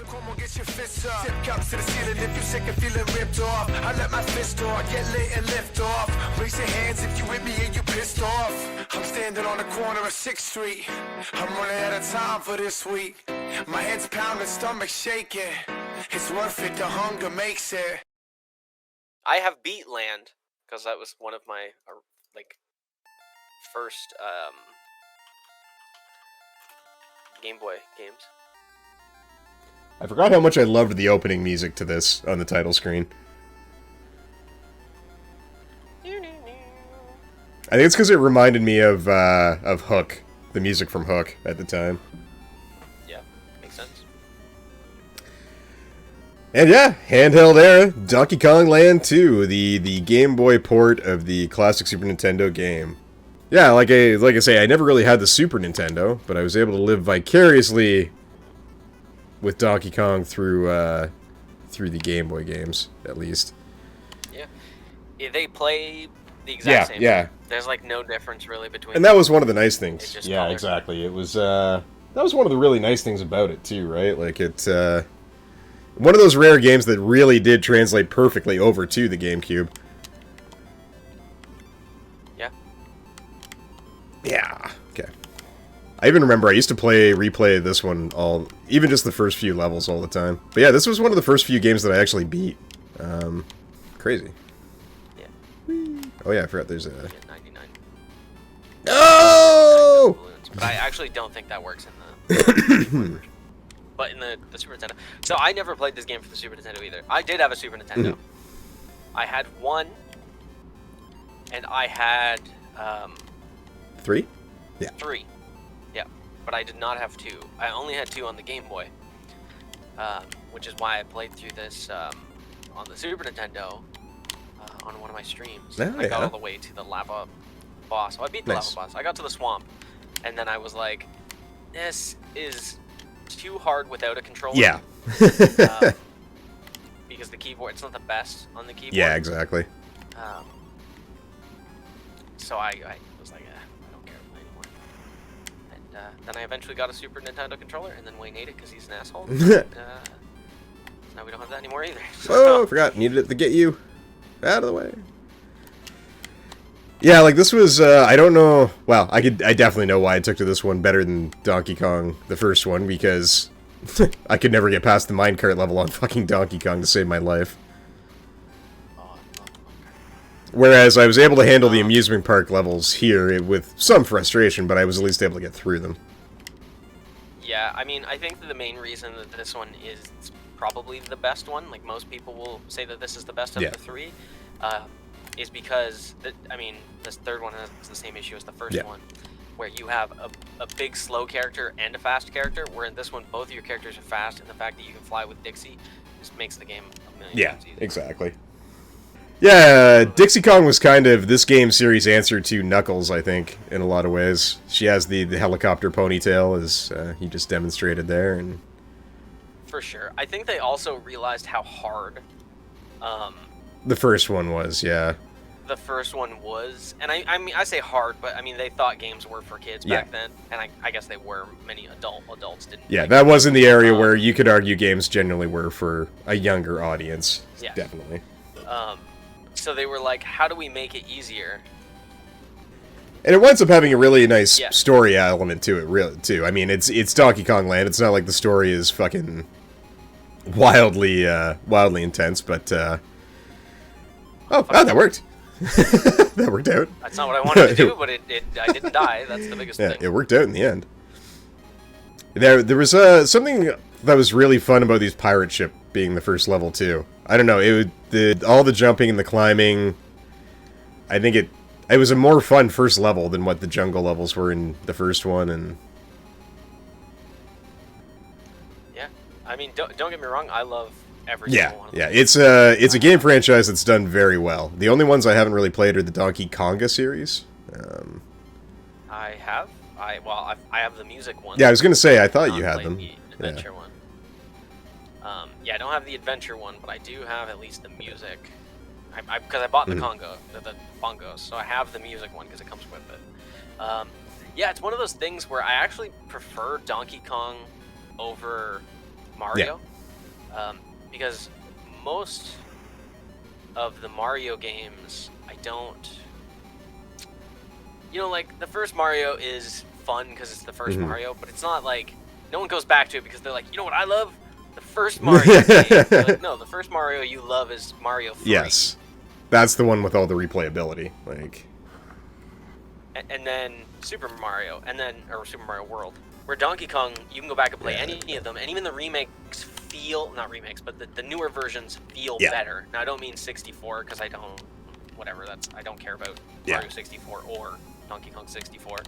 So come on, get your fists up. Tip cups to the ceiling if you're sick and feeling ripped off. I let my fist off, get lit and lift off. Raise your hands if you with me and you pissed off. I'm standing on the corner of 6th Street. I'm running out of time for this week. My head's pounding, stomach shaking. It's worth it, the hunger makes it. I have beat Land, because that was one of my, first, Game Boy games. I forgot how much I loved the opening music to this on the title screen. I think it's because it reminded me of Hook, the music from Hook at the time. Yeah, makes sense. And yeah, handheld era, Donkey Kong Land 2, the Game Boy port of the classic Super Nintendo game. Yeah, like I say, I never really had the Super Nintendo, but I was able to live vicariously with Donkey Kong through the Game Boy games, at least. Yeah, they play the exact same. Yeah. There's like no difference really between. And that was one of the nice things. Yeah, color. exactly. It was that was one of the really nice things about it too, right? Like it's one of those rare games that really did translate perfectly over to the GameCube. Yeah. Yeah. Okay. I even remember I used to replay this one even just the first few levels all the time. But yeah, this was one of the first few games that I actually beat. Crazy. Oh yeah, I forgot there's a... 99. No! But I actually don't think that works in the... but in the Super Nintendo. So I never played this game for the Super Nintendo either. I did have a Super Nintendo. I had one, and I had... 3? Yeah. 3. Yeah. But I did not have 2. I only had 2 on the Game Boy. Which is why I played through this on the Super Nintendo. On one of my streams. I got all the way to the lava boss. Well, I beat the lava boss. I got to the swamp, and then I was like, this is too hard without a controller. Yeah. Because the keyboard, it's not the best on the keyboard. Yeah, exactly. So I was like, I don't care to play anymore. And then I eventually got a Super Nintendo controller, and then Wayne ate it because he's an asshole. And, now we don't have that anymore either. Oh, forgot. Needed it to get you out of the way. Yeah, like this was, I don't know, well, I definitely know why I took to this one better than Donkey Kong, the first one, because I could never get past the minecart level on fucking Donkey Kong to save my life. Whereas I was able to handle the amusement park levels here with some frustration, but I was at least able to get through them. Yeah, I mean, I think that the main reason that this one is probably the best one, like most people will say that this is the best of the 3, is because, this third one has the same issue as the first one, where you have a big slow character and a fast character, where in this one both of your characters are fast, and the fact that you can fly with Dixie just makes the game a million times easier. Exactly. Yeah, Dixie Kong was kind of this game series' answer to Knuckles, I think, in a lot of ways. She has the helicopter ponytail, as he just demonstrated there, and... For sure. I think they also realized how hard the first one was, yeah. The first one was, and I mean, I say hard, but I mean, they thought games were for kids back then, and I guess they were. Many adults didn't. Yeah, that was in the area where you could argue games generally were for a younger audience. Yeah. Definitely. So they were like, how do we make it easier? And it winds up having a really nice story element to it, really, too. I mean, it's Donkey Kong Land. It's not like the story is fucking wildly intense, but that worked. That worked out. That's not what I wanted to do, but I didn't die. That's the biggest thing. It worked out in the end. There was something that was really fun about these pirate ship being the first level too. I don't know, all the jumping and the climbing. I think it was a more fun first level than what the jungle levels were in the first one, and yeah, I mean, don't get me wrong, I love every single one of them. Yeah, it's a game franchise that's done very well. The only ones I haven't really played are the Donkey Konga series. I have the music one. Yeah, I was gonna say I thought you had them. The adventure one. I don't have the adventure one, but I do have at least the music. Because I bought the Congo, the bongos, so I have the music one because it comes with it. It's one of those things where I actually prefer Donkey Kong over Mario. Because most of the Mario games, I don't... You know, like, the first Mario is fun because it's the first Mario, but it's not like... No one goes back to it because they're like, you know what I love? The first Mario game. Like, no, the first Mario you love is Mario 3. Yes. That's the one with all the replayability. Like... And then Super Mario, or Super Mario World, where Donkey Kong, you can go back and play any of them, and even the remakes feel, not remakes, but the newer versions feel better. Now, I don't mean 64, because I don't, whatever, I don't care about Mario 64 or Donkey Kong 64.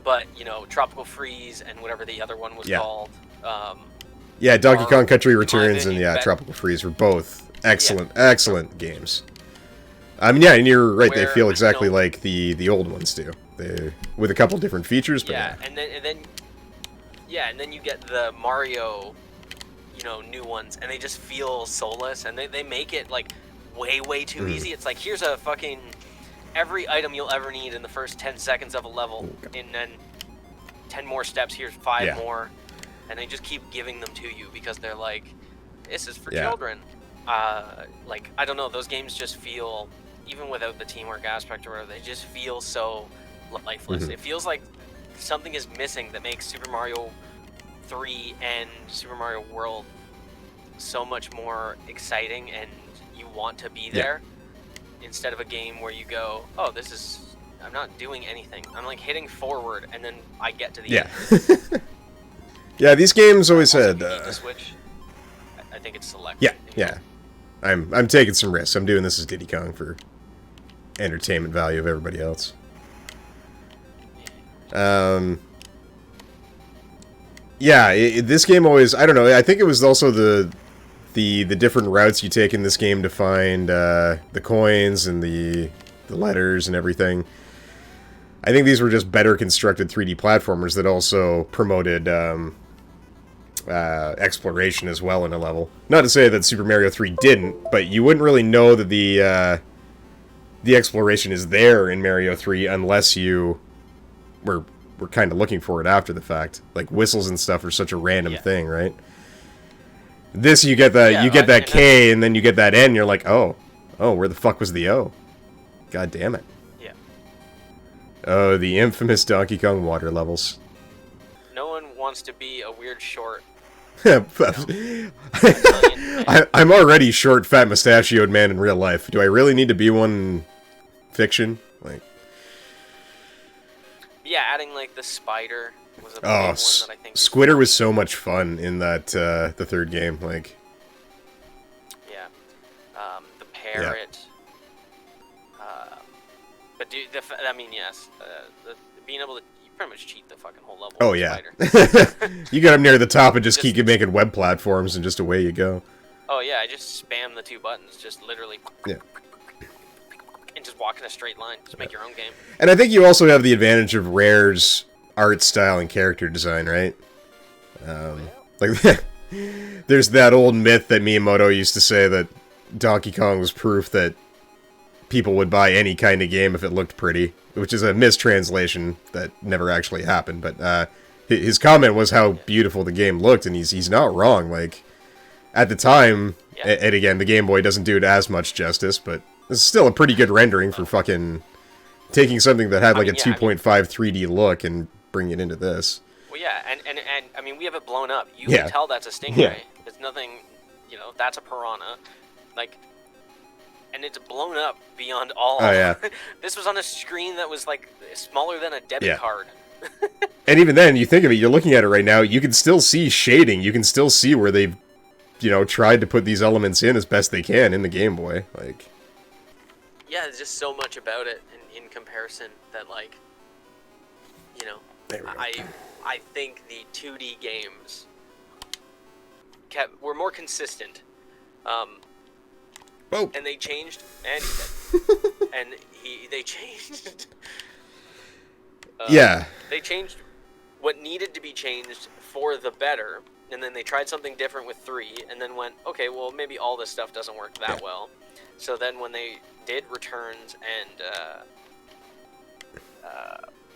But, you know, Tropical Freeze and whatever the other one was called. Donkey Kong Country Returns and Tropical Freeze were both excellent games. I mean, and you're right. They feel exactly like the old ones do. They with a couple different features, but and then you get the Mario, you know, new ones, and they just feel soulless, and they make it like way too easy. It's like, here's a fucking every item you'll ever need in the first 10 seconds of a level, and then 10 more steps. Here's 5 more, and they just keep giving them to you because they're like, this is for children. Like, I don't know, those games just feel, even without the teamwork aspect or whatever, they just feel so lifeless. It feels like something is missing that makes Super Mario 3 and Super Mario World so much more exciting and you want to be there, instead of a game where you go, oh, I'm not doing anything. I'm like hitting forward and then I get to the end. Yeah, these games always Also, had... if you need to switch, I think it's select. Yeah. I'm taking some risks. I'm doing this as Diddy Kong for entertainment value of everybody else. This game always, I don't know, I think it was also the different routes you take in this game to find the coins and the letters and everything. I think these were just better constructed 3D platformers that also promoted exploration as well in a level. Not to say that Super Mario 3 didn't, but you wouldn't really know that the exploration is there in Mario 3 unless you were kind of looking for it after the fact. Like, whistles and stuff are such a random thing, right? This, you get that K, and then you get that N, and you're like, oh, where the fuck was the O? God damn it. Yeah. Oh, the infamous Donkey Kong water levels. No one wants to be a weird short. I'm already short, fat, mustachioed man in real life. Do I really need to be one in fiction? Like, yeah, adding like the spider was a big one that I think. Squitter was so much fun in that the third game. Like, the parrot. But dude, yes, being able to pretty much cheat the fucking whole level. Oh yeah, you get up near the top and just keep making web platforms, and just away you go. Oh yeah, I just spam the 2 buttons, just literally. Yeah. And just walk in a straight line. Just make your own game. And I think you also have the advantage of Rare's art style and character design, right? Like, there's that old myth that Miyamoto used to say that Donkey Kong was proof that people would buy any kind of game if it looked pretty, which is a mistranslation that never actually happened. But his comment was how beautiful the game looked, and he's not wrong. Like, at the time, and again, the Game Boy doesn't do it as much justice, but it's still a pretty good rendering for fucking taking something that had like a 2.5 3D look and bringing it into this. Well, yeah, and I mean, we have it blown up. You can tell that's a stingray. Yeah. It's nothing, you know, that's a piranha. Like, and it's blown up beyond all. Oh, yeah. This was on a screen that was like smaller than a debit card. And even then, you think of it, you're looking at it right now, you can still see shading. You can still see where they've, tried to put these elements in as best they can in the Game Boy. Like, yeah, there's just so much about it in comparison that, like, I think the 2D games were more consistent. And they changed, and they changed. They changed what needed to be changed for the better, and then they tried something different with 3, and then went, okay, well, maybe all this stuff doesn't work that well. So then when they did Returns and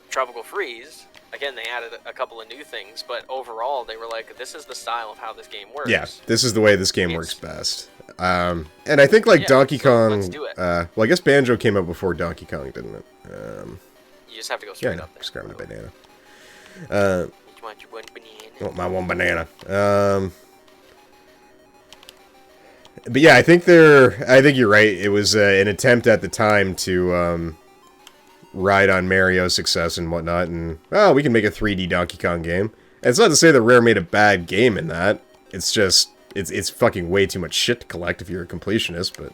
Tropical Freeze, again, they added a couple of new things, but overall, they were like, this is the style of how this game works. Yeah, this is the way this game works best. And I think, like, Donkey Kong... Let's do it. Well, I guess Banjo came out before Donkey Kong, didn't it? You just have to go straight up there. Just grabbing a banana. You want your one banana? I want my one banana. But yeah, I think you're right. It was an attempt at the time to ride on Mario's success and whatnot, and we can make a 3D Donkey Kong game. And it's not to say that Rare made a bad game in that. It's just it's fucking way too much shit to collect if you're a completionist. But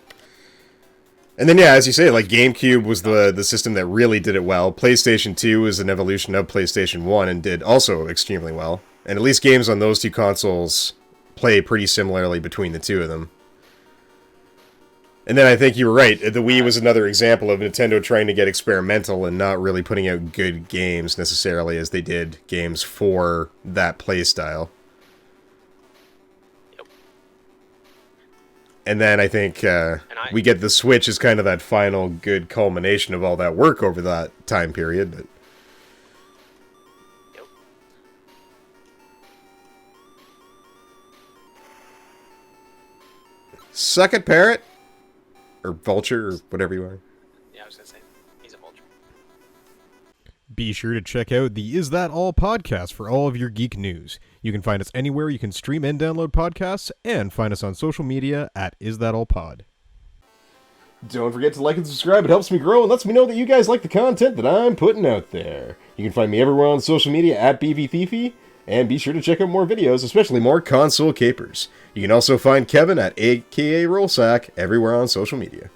and then yeah, as you say, like GameCube was the system that really did it well. PlayStation 2 is an evolution of PlayStation 1 and did also extremely well. And at least games on those two consoles play pretty similarly between the two of them. And then I think you were right. The Wii was another example of Nintendo trying to get experimental and not really putting out good games necessarily as they did games for that playstyle. Yep. And then I think we get the Switch as kind of that final good culmination of all that work over that time period. But yep. Suck it, Parrot! Or Vulture, or whatever you are. Yeah, I was gonna say, he's a vulture. Be sure to check out the Is That All podcast for all of your geek news. You can find us anywhere you can stream and download podcasts, and find us on social media at Is That All Pod. Don't forget to like and subscribe. It helps me grow and lets me know that you guys like the content that I'm putting out there. You can find me everywhere on social media at BVThiefy, and be sure to check out more videos, especially more console capers. You can also find Kevin at AKA Rollsack everywhere on social media.